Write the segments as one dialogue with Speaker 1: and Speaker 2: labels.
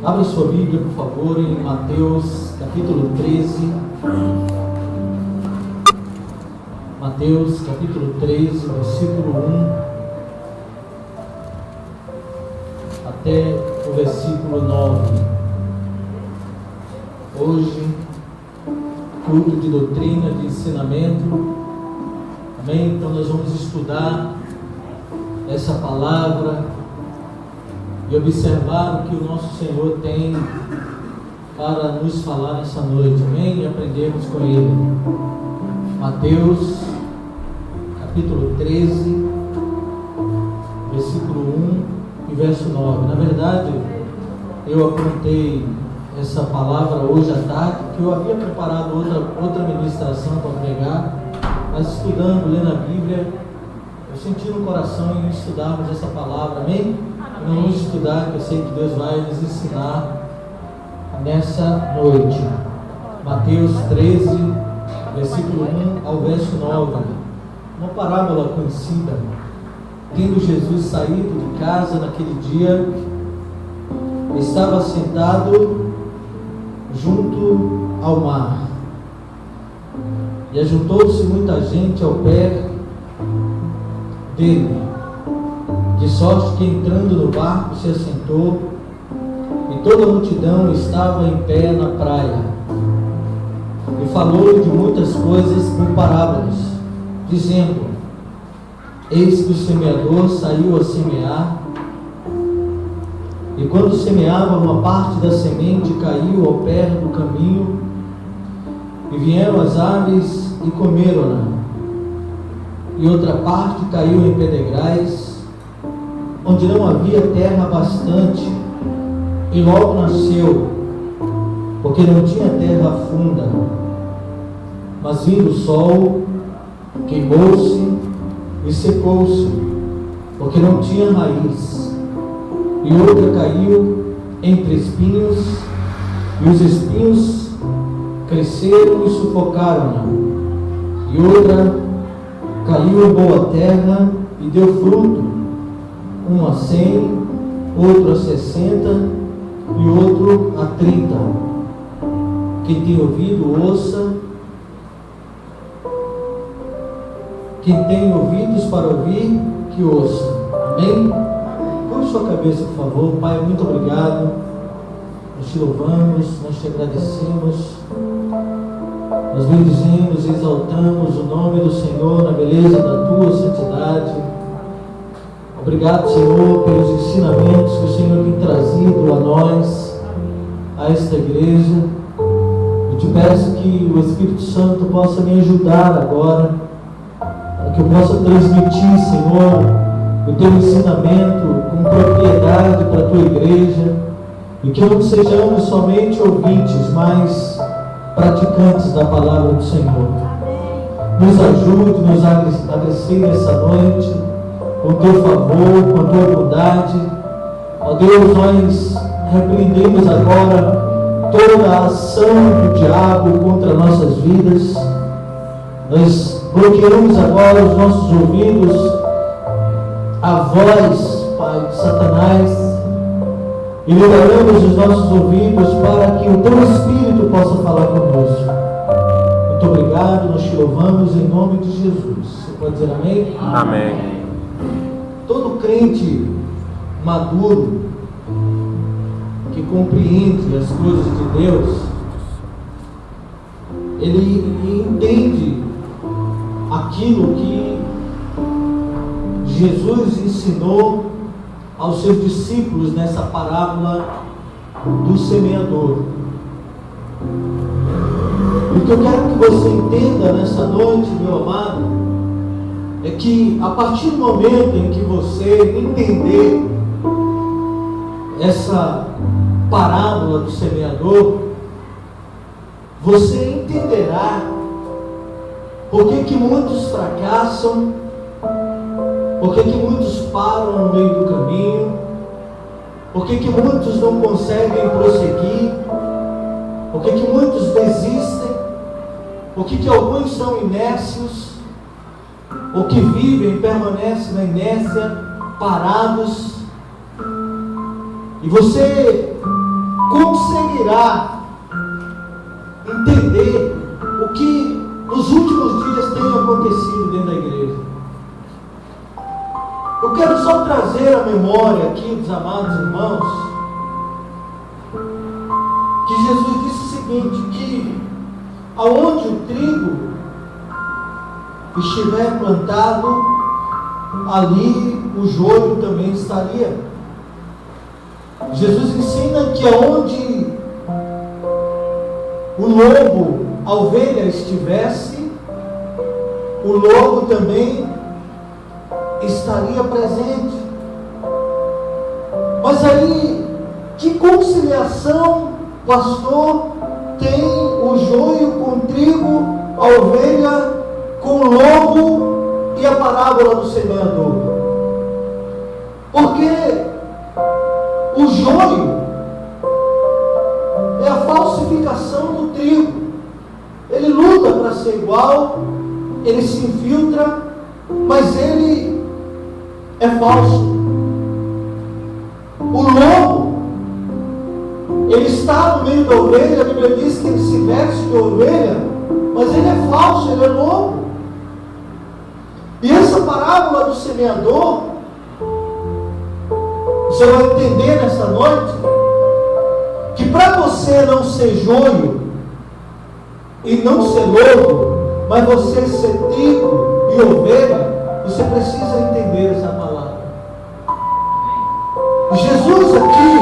Speaker 1: Abra sua Bíblia, por favor, em Mateus, capítulo 13. Mateus, capítulo 13, versículo 1 até o versículo 9. Hoje, culto de doutrina, de ensinamento. Amém? Então nós vamos estudar essa palavra e observar o que o nosso Senhor tem para nos falar nessa noite, amém? E aprendermos com Ele. Mateus, capítulo 13, versículo 1 e verso 9. Na verdade, eu apontei essa palavra hoje à tarde, que eu havia preparado outra ministração para pregar, mas estudando, lendo a Bíblia, eu senti no coração em estudarmos essa palavra, amém? Nós vamos estudar, que eu sei que Deus vai nos ensinar nessa noite. Mateus 13, versículo 1 ao verso 9. Uma parábola conhecida. Tendo Jesus saído de casa naquele dia, estava sentado junto ao mar. E ajuntou-se muita gente ao pé dele, de sorte que, entrando no barco, se assentou, e toda a multidão estava em pé na praia. E falou de muitas coisas por parábolas, dizendo: Eis que o semeador saiu a semear, e quando semeava, uma parte da semente caiu ao pé do caminho, e vieram as aves e comeram-na. E outra parte caiu em pedregais, onde não havia terra bastante, e logo nasceu, porque não tinha terra funda. Mas vindo o sol, queimou-se e secou-se, porque não tinha raiz. E outra caiu entre espinhos, e os espinhos cresceram e sufocaram-na. E outra caiu em boa terra e deu fruto, um a 100, outro a 60 e outro a 30. Quem tem ouvido, ouça. Quem tem ouvidos para ouvir, que ouça. Amém? Curve sua cabeça, por favor. Pai, muito obrigado. Nós te louvamos, nós te agradecemos. Nós bendizemos e exaltamos o nome do Senhor na beleza da tua santidade. Obrigado, Senhor, pelos ensinamentos que o Senhor tem trazido a nós, a esta igreja. Eu te peço que o Espírito Santo possa me ajudar agora, para que eu possa transmitir, Senhor, o teu ensinamento com propriedade para a tua igreja, e que não sejamos somente ouvintes, mas praticantes da palavra do Senhor. Nos ajude, nos agracie nessa noite, com o teu favor, com a tua bondade. Ó Deus, nós repreendemos agora toda a ação do diabo contra nossas vidas. Nós bloqueamos agora os nossos ouvidos, a voz, Pai, de Satanás, e liberamos os nossos ouvidos para que o teu Espírito possa falar conosco. Muito obrigado, nós te louvamos em nome de Jesus. Você pode dizer amém?
Speaker 2: Amém.
Speaker 1: Todo crente maduro, que compreende as coisas de Deus, ele entende aquilo que Jesus ensinou aos seus discípulos nessa parábola do semeador. O que eu quero que você entenda nessa noite, meu amado, é que a partir do momento em que você entender essa parábola do semeador, você entenderá por que muitos fracassam, por que muitos param no meio do caminho, por que muitos não conseguem prosseguir, por que muitos desistem, que alguns são inércios, ou que vivem, permanecem na inércia, parados. E você conseguirá entender o que nos últimos dias tem acontecido dentro da igreja. Eu quero só trazer à memória aqui dos amados irmãos que Jesus disse o seguinte, que aonde o trigo estiver plantado, ali o joio também estaria. Jesus ensina que aonde o lobo, a ovelha estivesse, o lobo também estaria presente. Mas aí, que conciliação, pastor, tem o joio com o trigo, a ovelha com o lobo e a parábola do semeador? Porque o joio é a falsificação do trigo. Ele luta para ser igual, ele se infiltra, mas ele é falso. O lobo, ele está no meio da ovelha, a Bíblia diz que ele se veste de ovelha, mas ele é falso, ele é lobo. E essa parábola do semeador, você vai entender nessa noite, que para você não ser joio e não ser lobo, mas você ser trigo e ovelha, você precisa entender essa palavra. Jesus aqui,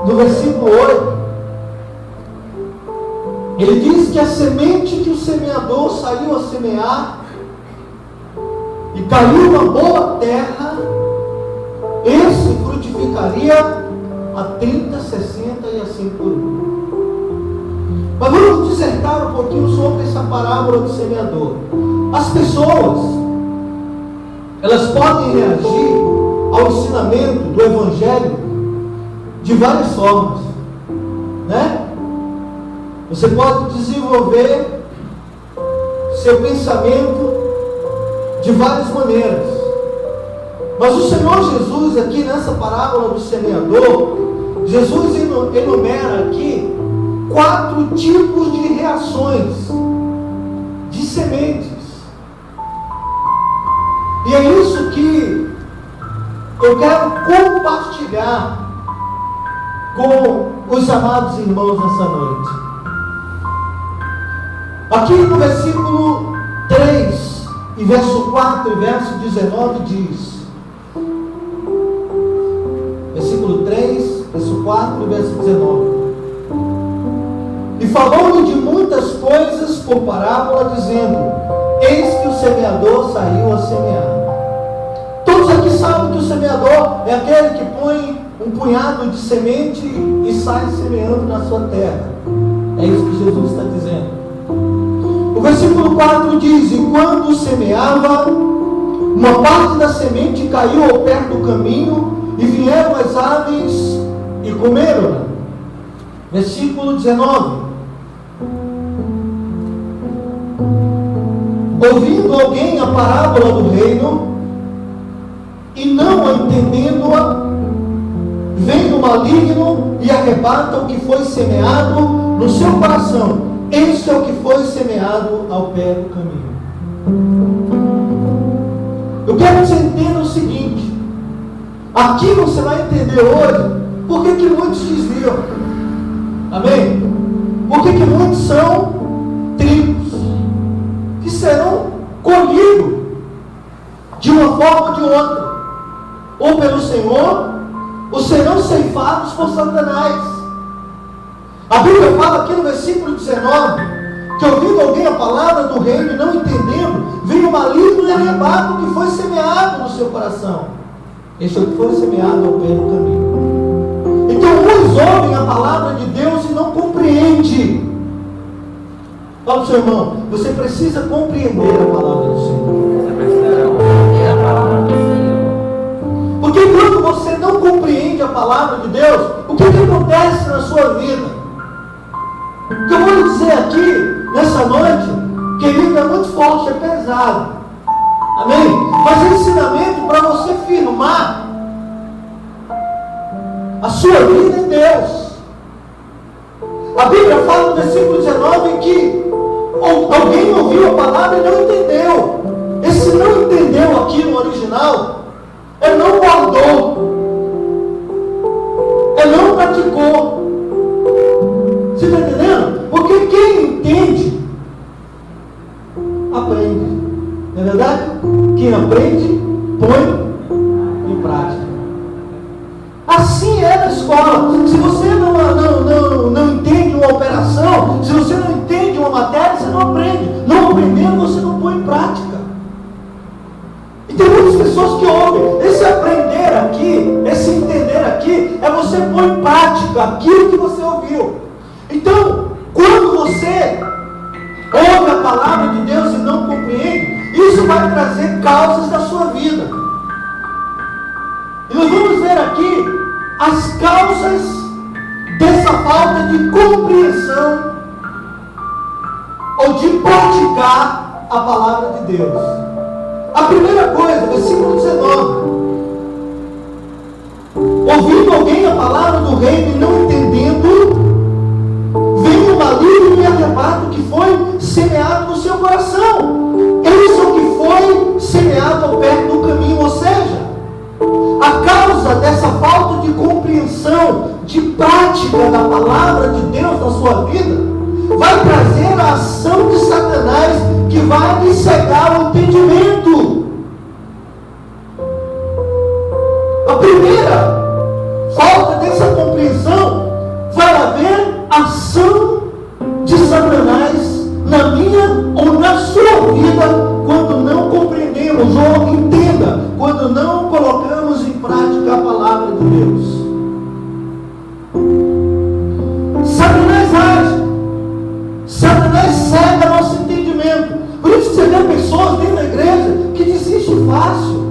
Speaker 1: no versículo 8, ele diz que a semente que o semeador saiu a semear e caiu na boa terra, esse frutificaria a 30, 60 e assim por um. Mas vamos dissertar um pouquinho sobre essa parábola do semeador. As pessoas, elas podem reagir ao ensinamento do Evangelho de várias formas, né? Você pode desenvolver seu pensamento de várias maneiras. Mas o Senhor Jesus, aqui nessa parábola do semeador, Jesus enumera aqui 4 tipos de reações de sementes. E é isso que eu quero compartilhar com os amados irmãos nessa noite. Aqui no versículo 3 e verso 4 e verso 19 diz, versículo 3, verso 4 e verso 19: e falou-lhe de muitas coisas por parábola, dizendo: eis que o semeador saiu a semear. Todos aqui sabem que o semeador é aquele que põe um punhado de semente e sai semeando na sua terra. É isso que Jesus está dizendo. O versículo 4 diz: e quando semeava, uma parte da semente caiu ao pé do caminho, e vieram as aves e comeram. Versículo 19: ouvindo alguém a parábola do reino, e não a entendendo-a, vem o maligno e arrebata o que foi semeado no seu coração. Este é o que foi semeado ao pé do caminho. Eu quero que você entenda o seguinte: aqui você vai entender hoje por que muitos desviam. Amém? Por que muitos são trigos que serão colhidos de uma forma ou de outra, ou pelo Senhor, ou serão ceifados por Satanás. A Bíblia fala aqui no versículo 19 que, ouvindo alguém a palavra do reino e não entendendo, vem o maligno e arrebata o que foi semeado no seu coração. Este é o que foi semeado ao pé do caminho. Então uns ouvem a palavra de Deus e não compreendem. Fala para o seu irmão: você precisa compreender a palavra do Senhor. Você precisa compreender a palavra do Senhor. Porque quando você não compreende a palavra de Deus, o que acontece na sua vida? O que eu vou lhe dizer aqui, nessa noite, querido, é muito forte, é pesado. Amém? Mas é ensinamento para você firmar a sua vida em Deus. A Bíblia fala no versículo 19 que alguém ouviu a palavra e não entendeu. Esse não entendeu aqui no original é não guardou, é não praticou. Você está entendendo? Porque quem entende, aprende. Não é verdade? Quem aprende, põe em prática. Assim é na escola. Se você não entende uma operação, se você não entende uma matéria, você não aprende. Não aprendendo, você não põe em prática. E tem muitas pessoas que ouvem. Esse aprender aqui, esse entender aqui, é você pôr em prática aquilo que você ouviu. Então, quando você ouve a palavra de Deus e não compreende, isso vai trazer causas da sua vida. E nós vamos ver aqui as causas dessa falta de compreensão ou de praticar a palavra de Deus. A primeira coisa, versículo 19: ouvindo alguém a palavra do reino e não entendendo, vem o maligno e arrebata o que foi semeado no seu coração. Eis o que foi semeado ao pé do caminho. Ou seja, a causa dessa falta de compreensão, de prática da palavra de Deus na sua vida, vai trazer a ação de Satanás, que vai lhe cegar o entendimento. A primeira falta dessa compreensão, vai haver ação de Satanás na minha ou na sua vida, quando não compreendemos, ou entenda, quando não colocamos em prática a palavra de Deus. Satanás age, Satanás cega nosso entendimento. Por isso que você vê pessoas dentro da igreja que desistem fácil,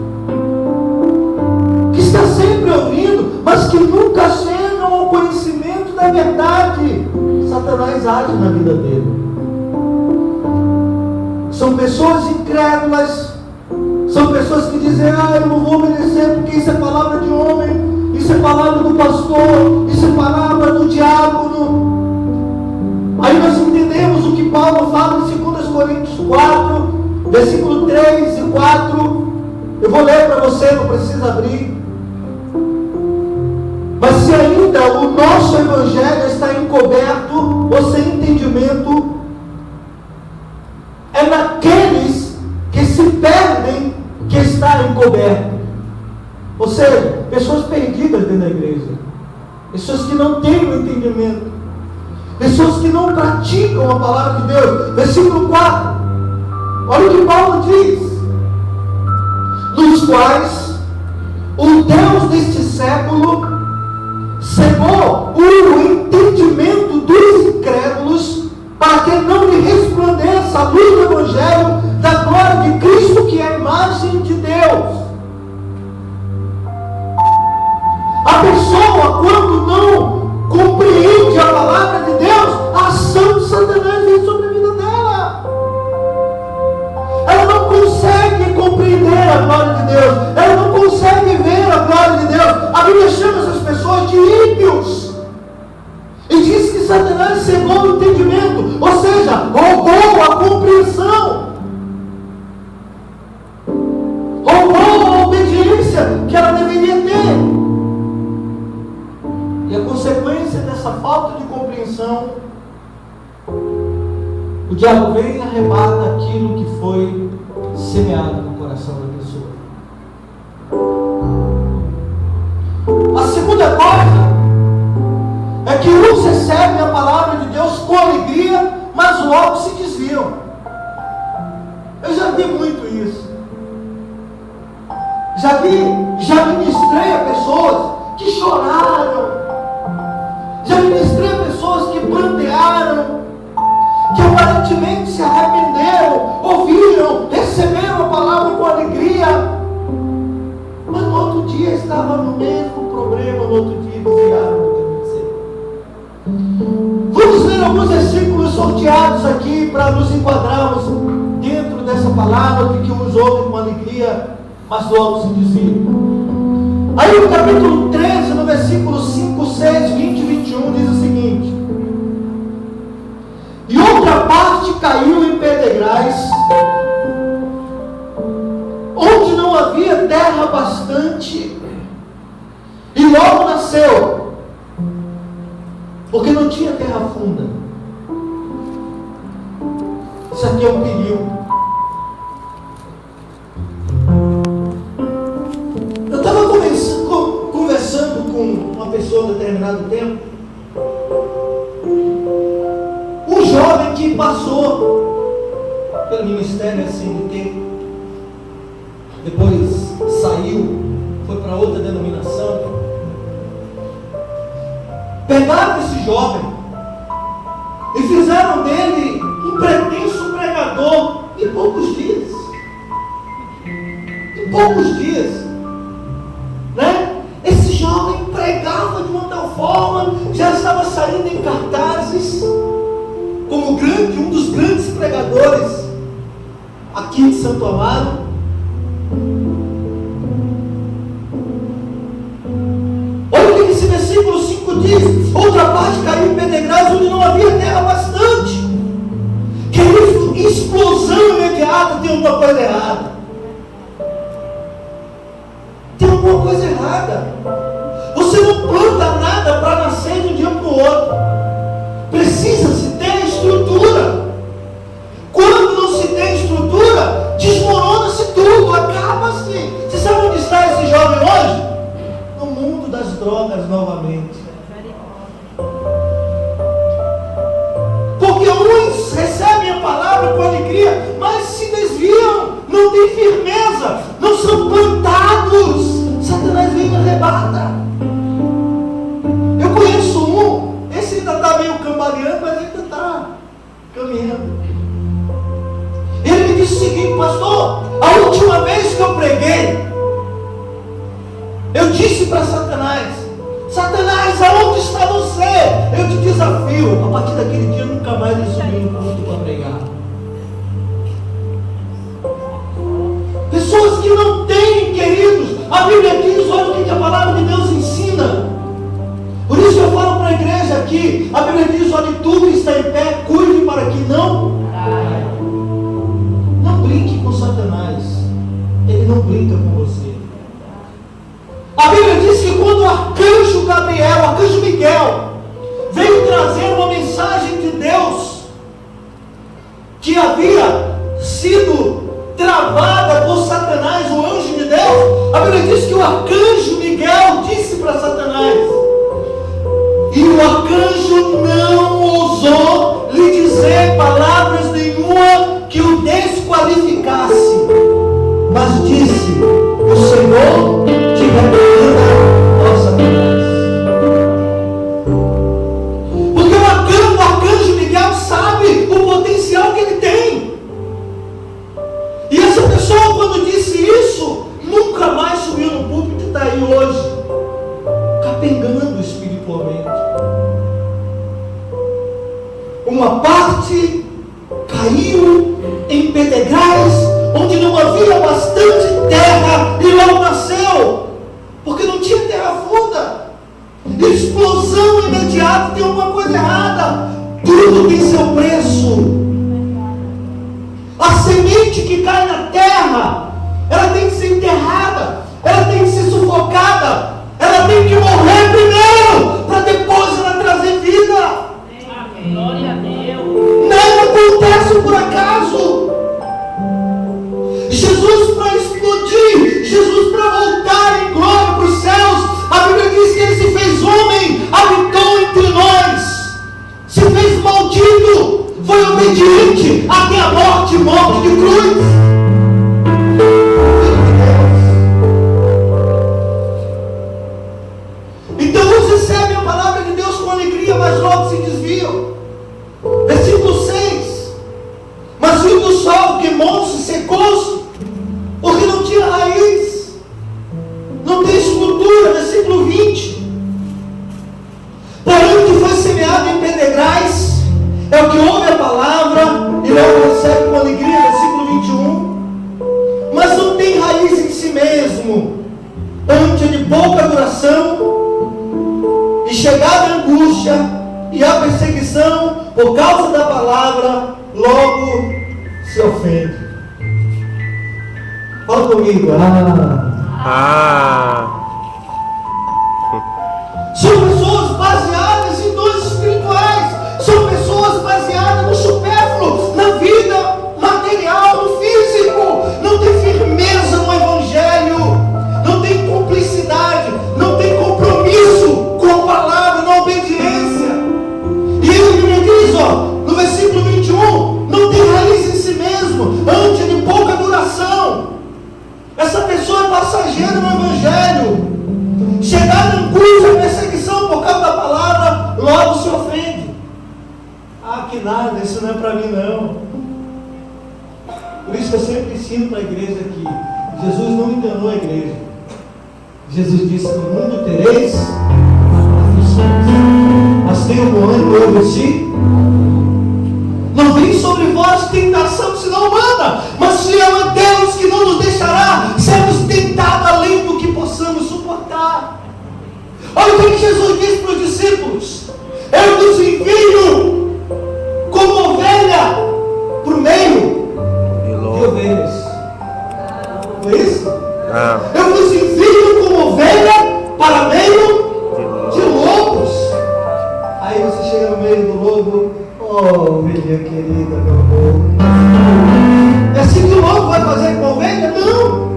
Speaker 1: que está sempre ouvindo, mas que nunca chegam ao conhecimento da verdade. Satanás age na vida dele. São pessoas incrédulas, são pessoas que dizem: eu não vou obedecer porque isso é palavra de homem, isso é palavra do pastor, isso é palavra do diácono. Aí nós entendemos o que Paulo fala em 2 Coríntios 4, versículo 3 e 4. Eu vou ler para você, não precisa abrir. Mas se ainda o nosso evangelho está encoberto ou sem entendimento, é naqueles que se perdem que está encoberto. Ou seja, pessoas perdidas dentro da igreja, pessoas que não têm o entendimento, pessoas que não praticam a palavra de Deus. Versículo 4, olha o que Paulo diz: nos quais o Deus deste século cegou o entendimento dos incrédulos, para que não lhe resplandeça a luz do Evangelho da glória de Cristo, que é a imagem de Deus. A pessoa, quando não compreende a palavra de Deus, a ação de Satanás vem sobre a vida dela. Ela não consegue compreender a glória de Deus, ela não consegue ver a glória de Deus. A Bíblia chama essas pessoas de ímpios, e diz que Satanás cegou o entendimento, ou seja, roubou a compreensão, roubou a obediência que ela deveria ter. E a consequência dessa falta de compreensão, o diabo vem e arrebata aquilo que foi semeado no coração da pessoa. A segunda coisa é que uns recebem a palavra de Deus com alegria, mas logo se desviam. Eu já vi muito isso. Já ministrei a pessoas que choraram. Já ministrei a pessoas que plantearam, que aparentemente se arrependeram, ouviram, receberam a palavra com alegria, mas no outro dia estava no mesmo problema, no outro dia desviaram do caminho certo. Vamos ler alguns versículos sorteados aqui para nos enquadrarmos dessa palavra, que os ouvem com alegria, mas logo se desviam. Aí no capítulo 13, no versículo 5, 6, 20 e 21, diz o seguinte: e outra parte caiu em pedregais, onde não havia terra bastante, e logo nasceu, porque não tinha terra funda. Isso aqui é um perigo. Eu estava conversando com uma pessoa em determinado tempo, um jovem que passou pelo ministério SNT, depois saiu, foi para outra denominação. Pegaram esse jovem e fizeram dele um pretenso pregador em poucos dias. Em poucos dias, né? Esse jovem pregava de uma tal forma, já estava saindo em cartazes como um dos grandes pregadores aqui em Santo Amaro. Olha o que esse versículo 5 diz: outra parte caiu em pedregais, onde não havia terra bastante. Querido, explosão imediata, tem alguma coisa errada. Tem alguma coisa errada. Você não planta nada para nascer de um dia para o outro. Precisa-se ter estrutura. Quando não se tem estrutura, desmorona-se tudo, acaba-se. Você sabe onde está esse jovem hoje? No mundo das drogas novamente. Porque uns recebem a palavra com alegria, mas se desviam, não têm firmeza, não são plantados. Satanás vem e arrebata. Eu conheço um, esse ainda está meio cambaleando, mas ainda está caminhando. Ele me disse o seguinte: pastor, a última vez que eu preguei, eu disse para Satanás: Satanás, aonde está você? Eu te desafio. A partir daquele dia nunca mais ele subiu no culto para pregar. Pessoas que não têm, queridos, a Bíblia diz, olha o que a palavra de Deus ensina. Por isso eu falo para a igreja aqui, a Bíblia diz, olha, tudo está em pé, cuide para que não brinque com Satanás. Ele não brinca com você. A Bíblia diz que quando o arcanjo Gabriel, o arcanjo Miguel, veio trazer uma mensagem de Deus, que havia sido travada por Satanás, o anjo de Deus, a Bíblia diz que o arcanjo Miguel disse para Satanás, e o arcanjo não ousou lhe dizer palavras nenhuma que o desqualificasse, mas disse: o Senhor te repreenda, ó Satanás. Porque o arcanjo Miguel sabe o potencial que ele tem. E essa pessoa, quando disse isso, nunca mais subiu no púlpito e está aí hoje, capengando espiritualmente. Uma parte caiu em pedregais, onde não havia bastante terra, e logo nasceu, porque não tinha terra funda. Explosão imediata, tem alguma coisa errada. Tudo tem seu preço. A semente que cai na terra, ela tem que ser enterrada, ela tem que ser sufocada, ela tem que morrer primeiro, para depois ela trazer vida. Glória a Deus. Nada acontece por acaso. Jesus, para explodir, Jesus, para voltar em glória para os céus, a Bíblia diz que ele se fez homem, habitou entre nós, se fez maldito, foi obediente até a morte de cruz. Então uns recebem a palavra de Deus com alegria, mas logo se desviam. Versículo 6: mas vindo do sol, queimou-se, secou-se, porque não tinha raiz, não tem estrutura. Versículo 20: porém o que foi semeado em pedregais é o que ouve a palavra e logo recebe com alegria. Versículo 21: e a perseguição por causa da palavra logo se ofende. Fala comigo. São pessoas baseadas em dons espirituais. São pessoas baseadas no supérfluo, na vida material, no físico. Não tem firmeza no Evangelho, não tem cumplicidade, não tem compromisso com a palavra, na obediência. E ele me diz, no versículo 21, não tem raiz em si mesmo, antes de pouca duração. Essa pessoa é passageira no Evangelho. Chegar na angústia, perseguição por causa da palavra, logo se ofende. Que nada, isso não é para mim não. Por isso eu sempre ensino para a igreja que Jesus não enganou a igreja. Jesus disse: no mundo tereis aflições, mas tenham bom ânimo, eu venci. Não vem sobre vós tentação senão humana, mas fiel é Deus que não nos deixará sermos tentados além do que possamos suportar. Olha o que Jesus disse para os discípulos: eu vos envio como ovelha para o meio de ovelhas. Foi isso? Eu vos envio como ovelha para meio de lobos. Aí você chega no meio do lobo: ovelha querida, meu amor. É assim que o lobo vai fazer com a ovelha? Não.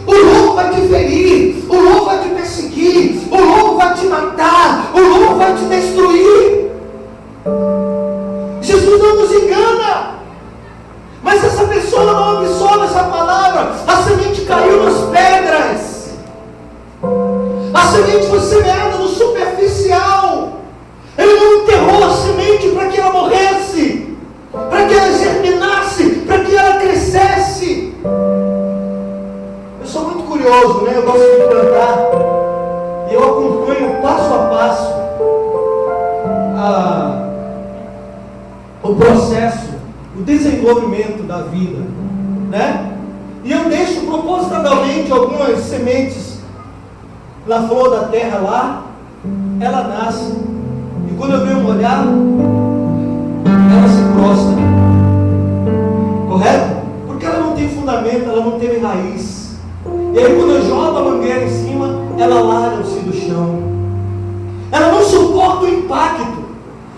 Speaker 1: O lobo vai te ferir, o lobo vai te perseguir, o lobo vai te matar, o lobo vai te destruir. Jesus não nos engana. Mas essa pessoa não absorve essa palavra. A semente caiu nas pedras. A semente foi semeada no superficial. Ele não enterrou a semente para que ela morresse, para que ela germinasse, para que ela crescesse. Eu sou muito curioso, né? Eu gosto de plantar. E eu acompanho passo a passo o processo, o desenvolvimento da vida, né? E eu deixo propositadamente algumas sementes na flor da terra lá. Ela nasce, e quando eu venho olhar, ela se prostra. Correto? Porque ela não tem fundamento, ela não teve raiz. E aí quando eu jogo a mangueira em cima, ela larga-se do chão. Ela não suporta o impacto.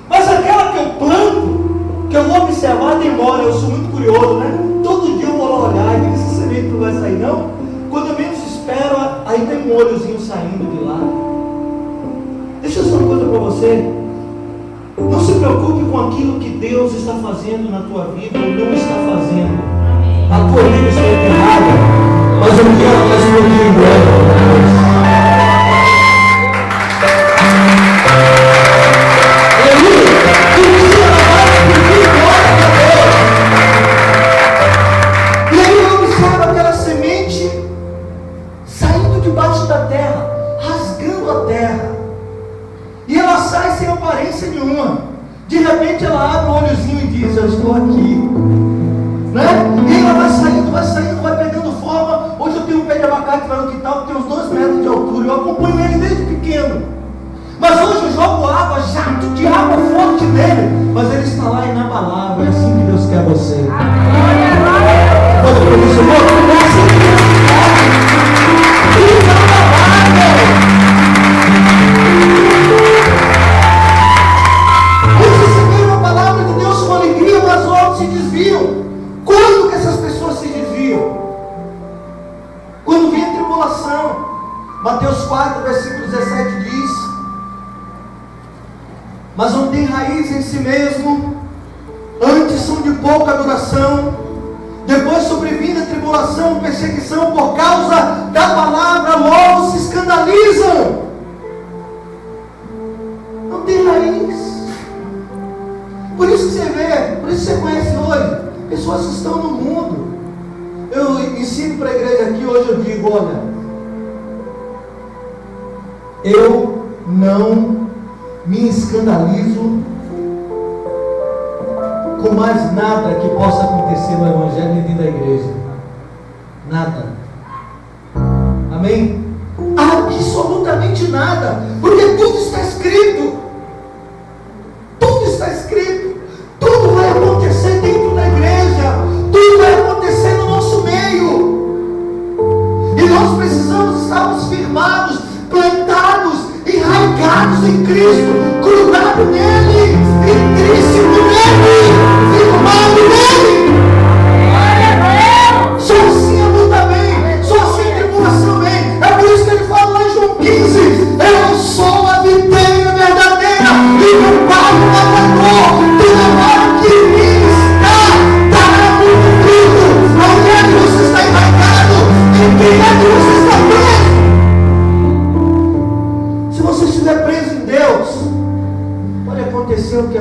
Speaker 1: Mas aquela que eu planto, que eu vou observar, demora. Eu sou muito curioso, né? Todo dia eu vou lá olhar e digo: essa semente não vai sair não. Quando eu menos espero, aí tem um olhozinho saindo de lá. Deixa eu dizer uma coisa para você. Não se preocupe com aquilo que Deus está fazendo na tua vida ou não está fazendo. A tua vida está enterrada, mas o que ela está explodindo é. E aí eu observo aquela semente saindo debaixo da terra, rasgando a terra, e ela sai sem aparência nenhuma. De repente ela abre o olhozinho e diz: eu estou aqui, né? E ela vai saindo, vai pegando forma. Hoje eu tenho um pé de abacate lá no quintal que tem uns 2 metros de altura. Eu acompanho ele desde pequeno. Mas hoje eu jogo água, jato de água forte nele, mas ele está lá inabalável. É assim que Deus quer você. Pode por isso, irmão? É assim que Deus quer. Inabalável. Uns receberam a palavra de Deus com alegria, mas outros se desviam. Quando que essas pessoas se desviam? Quando vem a tribulação. Mateus 4, versículo 17 diz: mas não tem raiz em si mesmo, antes são de pouca duração, depois sobrevindo a tribulação, perseguição por causa da palavra, logo se escandalizam. Não tem raiz. Por isso que você vê, por isso que você conhece hoje pessoas que estão no mundo. Eu ensino para a igreja aqui, hoje eu digo: olha, eu não me escandalizo com mais nada que possa acontecer no Evangelho e dentro da igreja. Nada. Amém? Absolutamente nada. Porque tudo está escrito.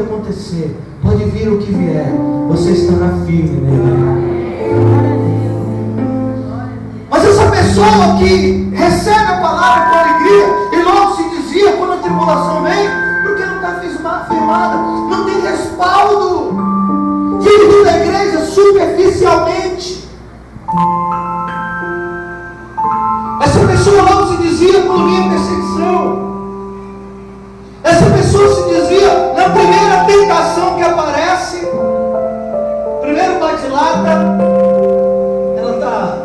Speaker 1: acontecer, pode vir o que vier, você estará firme nele. Mas essa pessoa que recebe a palavra com alegria e logo se dizia quando a tribulação vem, porque não está firmada, não tem respaldo, vive da igreja superficialmente. Essa pessoa logo se dizia quando vinha perseguição. Essa pessoa se dizia na primeira tentação que aparece, primeiro bate-lata, ela está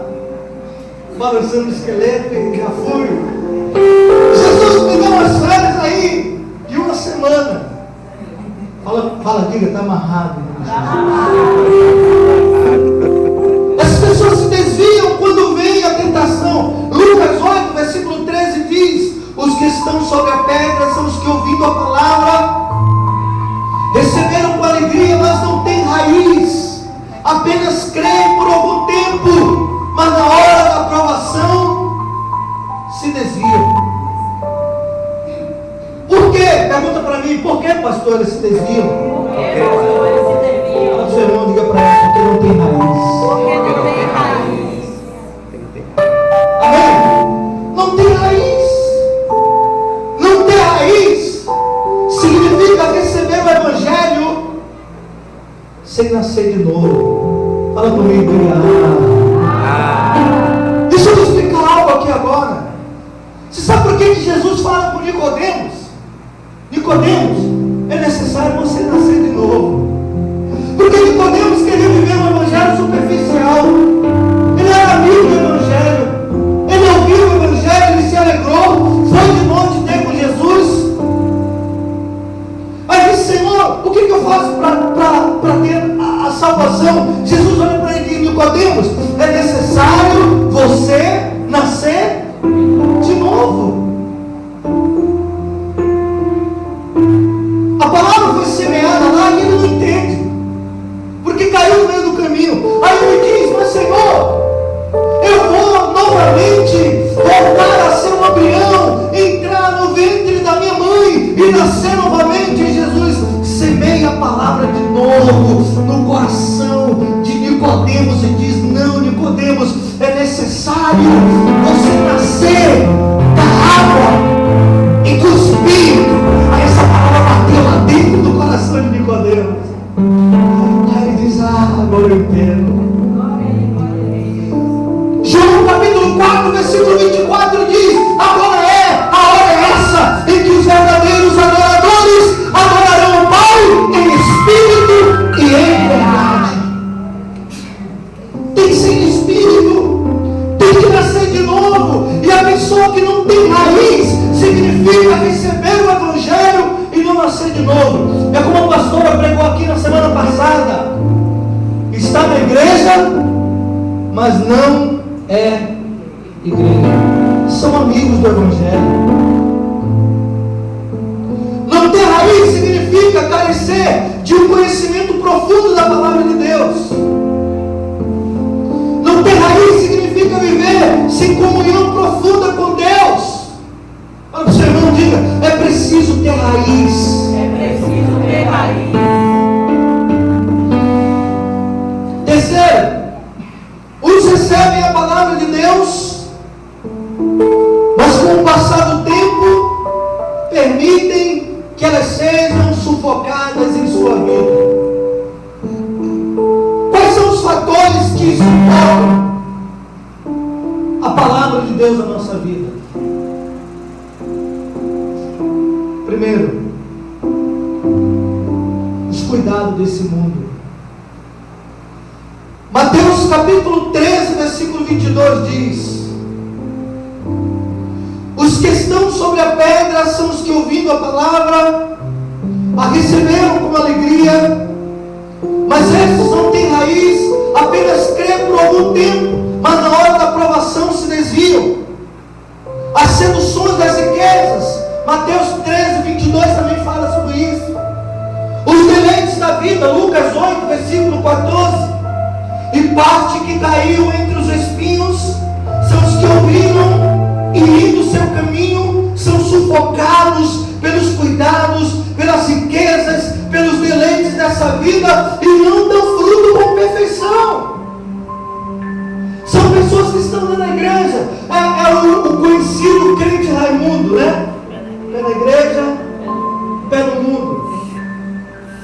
Speaker 1: balançando o esqueleto e já foi. Jesus me deu umas férias aí de uma semana. Fala, diga, está amarrado. As pessoas se desviam quando vem a tentação. Lucas 8, versículo 13 diz: os que estão sobre a pedra são os que, ouvindo a palavra, receberam com alegria, mas não têm raiz, apenas creem por algum tempo, mas na hora da aprovação se desviam. Por quê? Pergunta para mim, por que, pastor, eles se desviam? Fala pro seu irmão, diga para ele, porque não tem raiz.
Speaker 2: Porque não tem raiz.
Speaker 1: Amém? Não tem raiz. Não ter raiz significa receber o Evangelho sem nascer de novo. Fala comigo, deixa eu te explicar algo aqui agora. Você sabe por que Jesus fala com Nicodemos? Nicodemos, é necessário você nascer de novo. Porque Nicodemos queria viver um evangelho superficial. Ele era amigo do evangelho. Ele ouviu o evangelho, ele se alegrou, foi de monte ter com Jesus. Mas disse: Senhor, o que eu faço para ter a salvação? Jesus olha para ele e diz: Nicodemos, é necessário você nascer de novo. A palavra foi semeada lá e ele não entende, porque caiu no meio do caminho. Aí ele diz: mas Senhor, eu vou novamente voltar a ser um embrião, entrar no ventre da minha mãe e nascer novamente. E Jesus semeia a palavra de novo no coração de Nicodemos e diz: não, Nicodemos, é necessário você nascer da água e do Espírito. Aí essa palavra bateu lá dentro do coração de Nicodemos. Aí ele diz: agora eu entendo. João capítulo 4, versículo 24 diz: agora a hora é essa em que os verdadeiros adoradores adorarão o Pai em espírito e em verdade. Tem que ser em espírito, tem que nascer de novo. E a pessoa que não tem raiz significa receber o Evangelho e não nascer de novo. É como a pastora pregou aqui na semana passada: está na igreja, mas não é igreja. São amigos do Evangelho. Não ter raiz significa carecer de um conhecimento profundo da palavra de Deus. Não ter raiz significa viver sem comunhão profunda com Deus. Olha para o seu irmão, diga: é preciso ter raiz.
Speaker 2: É preciso ter raiz.
Speaker 1: Terceiro, uns recebem a palavra de Deus, mas com o passar do tempo permitem que elas sejam sufocadas em sua vida. Quais são os fatores que sufocam a palavra de Deus na nossa vida? Primeiro, os cuidados desse mundo. Mateus capítulo 13, versículo 22 diz: os que estão sobre a pedra são os que, ouvindo a palavra, a receberam com alegria, mas estes não têm raiz, apenas creem por algum tempo, mas na hora da aprovação se desviam. As seduções das riquezas, Mateus 13, 22 também fala sobre isso. Os deleites da vida, Lucas 8, versículo 14. E parte que caiu entre os espinhos são os que ouviram e, indo seu caminho, são sufocados pelos cuidados, pelas riquezas, pelos vida e não dão fruto com perfeição. São pessoas que estão lá na igreja. É o conhecido crente Raimundo, né? Pé na igreja, pé no mundo.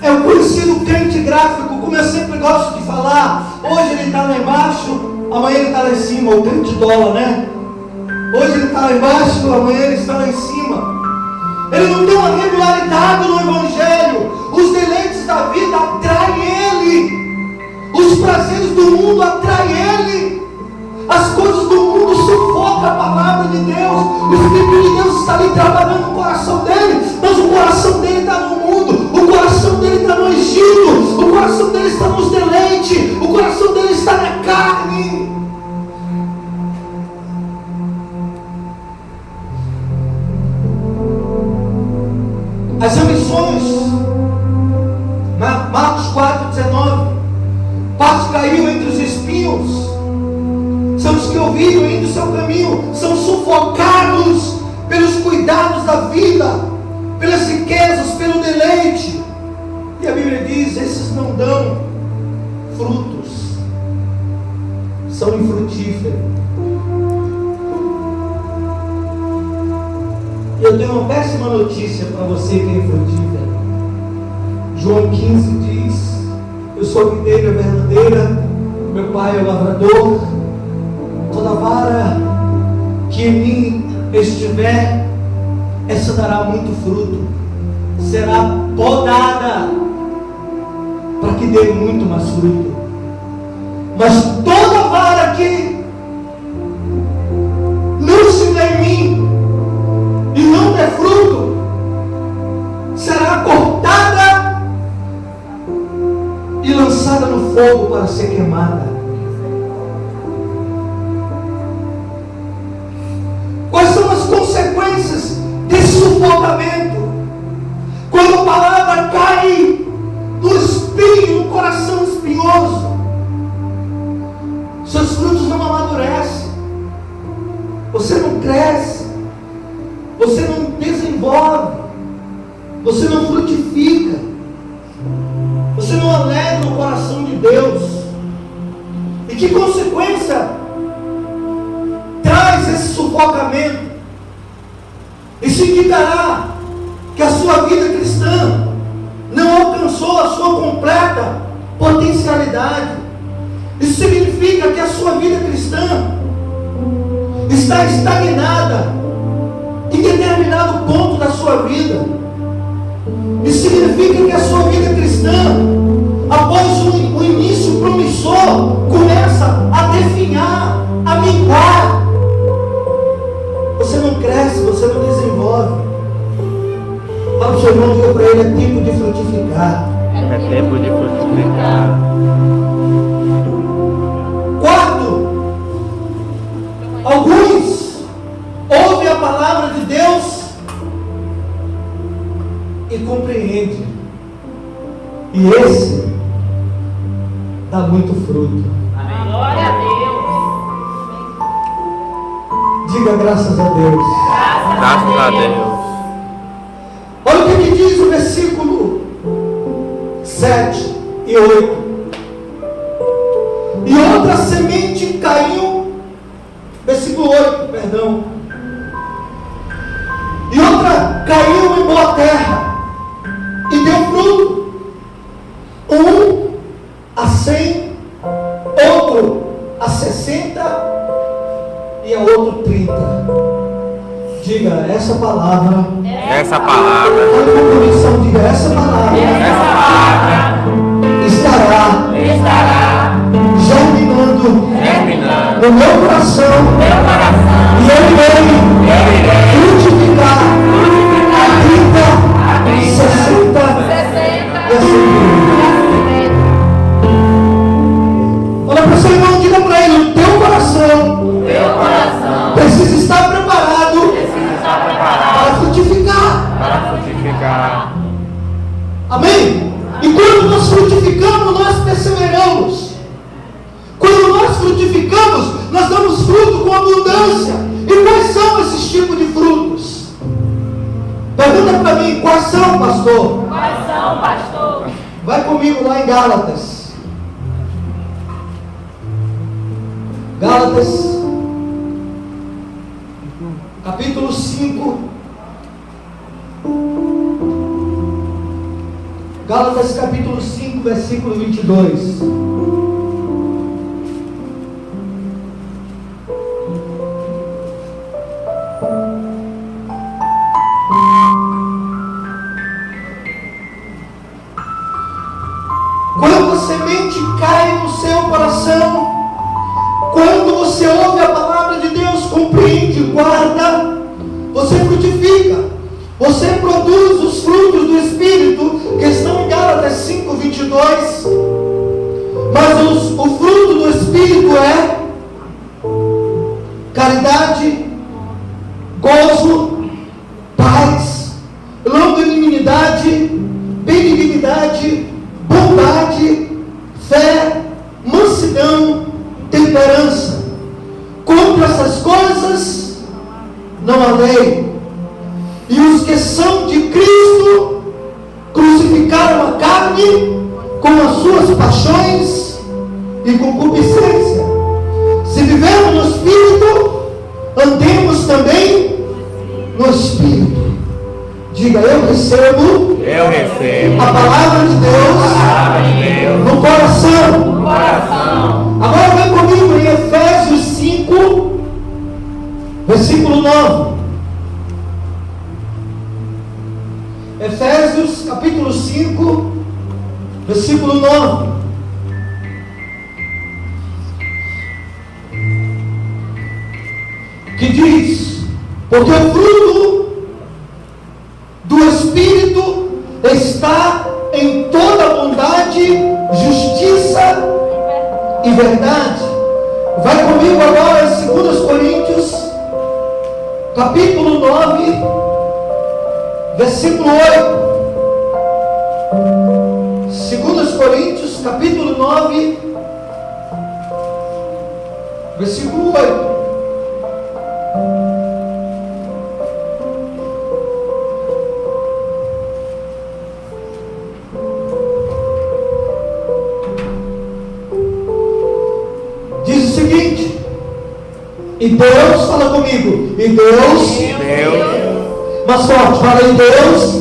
Speaker 1: É o conhecido crente gráfico, como eu sempre gosto de falar. Hoje ele está lá embaixo, amanhã ele está lá em cima. O crente dólar, né? Hoje ele está lá embaixo, amanhã ele está lá em cima. Ele não tem uma regularidade no Evangelho. Os deleites da vida atraem ele. Os prazeres do mundo atraem ele. As coisas do mundo sufocam a palavra de Deus. O Espírito de Deus está ali trabalhando no coração dele, mas o coração dele está no mundo, o coração dele está no Egito, o coração dele está nos deleites, o coração dele está na carne. As ambições, Marcos 4,19, parte caiu entre os espinhos. São os que ouviram indo o seu caminho, são sufocados pelos cuidados da vida, pelas riquezas, pelo deleite. E a Bíblia diz: esses não dão frutos, são infrutíferos. E eu tenho uma péssima notícia para você que é infrutífero. João 15 diz: eu sou a videira verdadeira, meu pai é o lavrador. Toda vara que em mim estiver, essa dará muito fruto, será podada para que dê muito mais fruto. Mas toda vara que não estiver em mim e não der fruto, será cortada e lançada no fogo para ser queimada. Quais são as consequências desse sufocamento? Quando a palavra cai no espinho, no coração espinhoso, seus frutos não amadurecem, você não cresce, você não desenvolve, você não frutifica, você não alegra o coração de Deus. E que consequência traz esse sufocamento? Isso indicará que a sua vida cristã não alcançou a sua completa potencialidade. Isso significa que a sua vida cristã está estagnada em determinado ponto da sua vida. Isso significa que a sua vida cristã, após o início promissor, começa a definhar, a minguar. Você não cresce, você não desenvolve. Fala para o seu irmão, diga para ele: é tempo de frutificar.
Speaker 3: É tempo de frutificar.
Speaker 1: Quarto, alguns ouvem a palavra de Deus e compreendem, e esse dá muito fruto.
Speaker 2: Amém. Glória a Deus.
Speaker 1: Diga graças a Deus.
Speaker 3: Graças a Deus.
Speaker 1: Olha o que diz o versículo 7 e 8. E outra semente caiu, versículo 8, perdão. E outra caiu em boa terra e deu fruto, 100, outro a 60 e a outro 30. Diga essa palavra.
Speaker 3: Essa palavra.
Speaker 1: Olha com convicção, diga essa palavra. Estará germinando no meu coração. E eu irei frutificar a 30, 60 e a 70. Olha para o seu irmão, diga para ele: o teu coração precisa estar preparado para frutificar. Amém? E quando nós frutificamos, nós perseveramos. Quando nós frutificamos, nós damos fruto com abundância. E quais são esses tipos de frutos? Pergunta para mim: quais são, pastor? Vai comigo lá em Gálatas. Gálatas, capítulo 5. Gálatas, capítulo 5, versículo 22. Quando a semente cai no seu coração, quando você ouve a palavra de Deus, compreende, guarda, você frutifica, você produz os frutos do Espírito, que estão em Gálatas 5, 22. Mas o fruto do Espírito é caridade, gozo, paz, longanimidade, benignidade, bondade, fé, mansidão, temperança. Contra essas coisas não há lei. E os que são de Cristo crucificaram a carne com as suas paixões e concupiscência. Se vivemos no Espírito, andemos também no Espírito. Diga: eu recebo a palavra de Deus no coração. Agora vem comigo em Efésios 5, versículo 9. Efésios capítulo 5, versículo 9. Que diz: porque o fruto do Espírito está em toda bondade, justiça e verdade. Vai comigo agora em 2 Coríntios, capítulo 9, versículo 8. 2 Coríntios, capítulo 9, versículo 8. Diz o seguinte: e Deus, fala comigo, e Deus, mas forte, fala, e Deus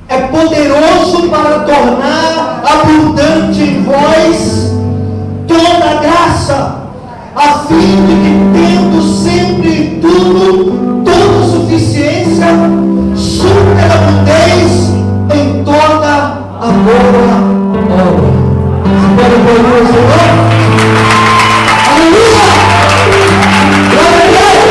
Speaker 1: é poderoso para tornar abundante em vós toda a graça, a fim de que, tendo sempre em tudo toda suficiência, superabundeis em toda a boa obra. Você pode aplaudir o Senhor? Aleluia! Glória a Deus!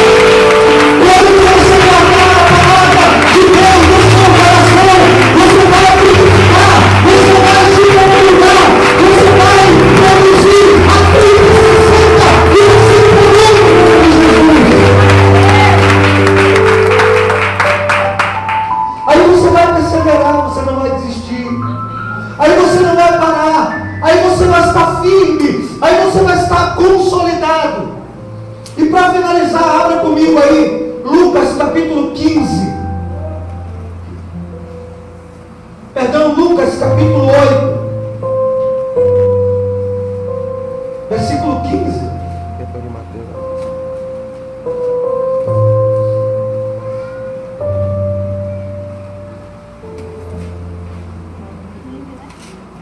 Speaker 1: Quando você guardar a palavra de Deus no seu coração, você vai frutificar, você vai se multiplicar, você vai produzir a 30, 60 e assim por diante. Aí você vai perseverar, você não vai desistir. Aí você não vai parar. Aí você vai estar firme. Aí você vai estar consolidado. E para finalizar, abra comigo aí Lucas capítulo 15. Perdão, Lucas capítulo 8, versículo 15.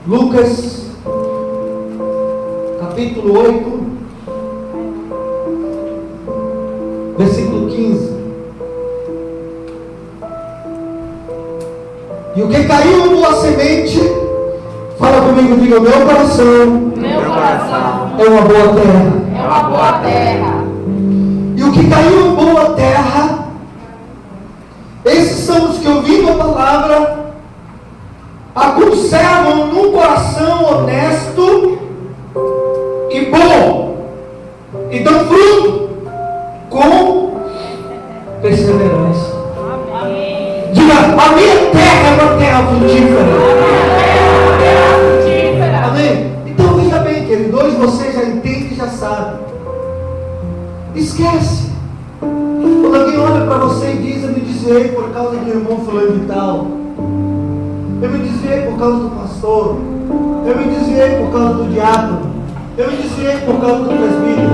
Speaker 1: Lucas capítulo 8, versículo 15. E o que caiu em boa semente, fala comigo, diga: o meu coração é uma boa terra. E o que caiu em boa terra, esses são os que, ouvindo a palavra, a conservam num coração honesto e bom, e dão fruto com perseverança. Diga: a minha terra é uma terra frutífera. Amém? Então veja bem, querido, hoje você já entende e já sabe. Esquece. Quando alguém olha para você e diz: eu me desviei por causa do irmão fulano de tal, eu me desviei causa do pastor, eu me desviei por causa do diácono, eu me desviei por causa do presbítero.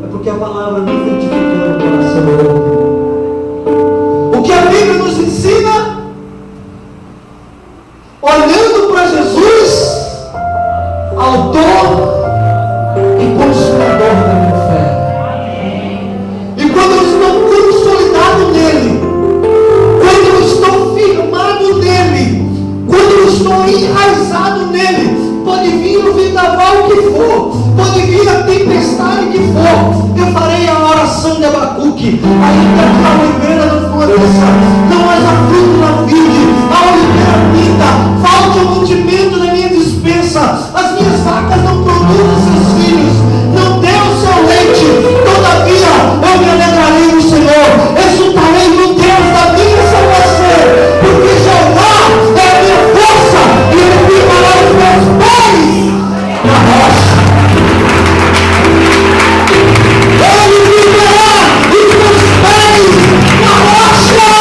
Speaker 1: É porque a palavra não identificou no coração. O que a Bíblia nos ensina, olhando para Jesus, autor e consumador da minha fé. E quando eu estou consolidado nele, quando eu estou firmado nele, quando eu estou enraizado nele, pode vir o vendaval que for, pode vir a tempestade que for, eu farei a oração de Abacuque, ainda que a oliveira não floresça, não haja fruto na vide, a oliveira pinta, falte o mantimento da minha despensa, as minhas vacas não produzem seus filhos, não dê o seu leite, todavia eu me alegrarei no Senhor, exultarei no Deus da minha salvação, porque Jeová é a minha força e ele firmará os meus pés na rocha. Ele firmará os meus pés na rocha.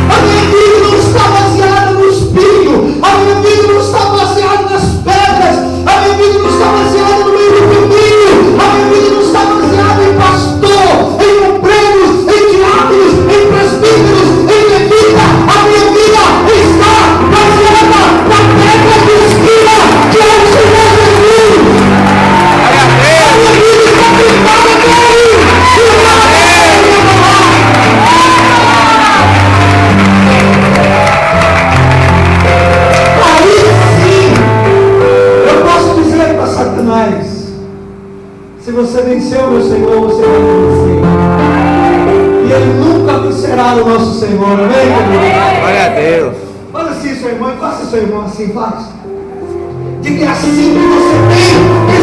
Speaker 1: A minha vida não está baseada no espinho, a minha vida não está baseada nas pedras, a minha vida não está baseada no meio do caminho, a minha vida não está baseada em pastor, em obreiros, em diáconos, em presbíteros, em levita. A minha vida está baseada na pedra de esquina, que é o Senhor Jesus. A minha vida está firmada nele, e nada vai me abalar. Aí sim, eu posso dizer para Satanás: se você venceu meu Senhor, você vai me vencer. E ele nunca vencerá o nosso Senhor, amém, querido?
Speaker 3: Glória a Deus.
Speaker 1: Olha assim, seu irmão, encosta seu irmão assim, faz. Diga assim que você tem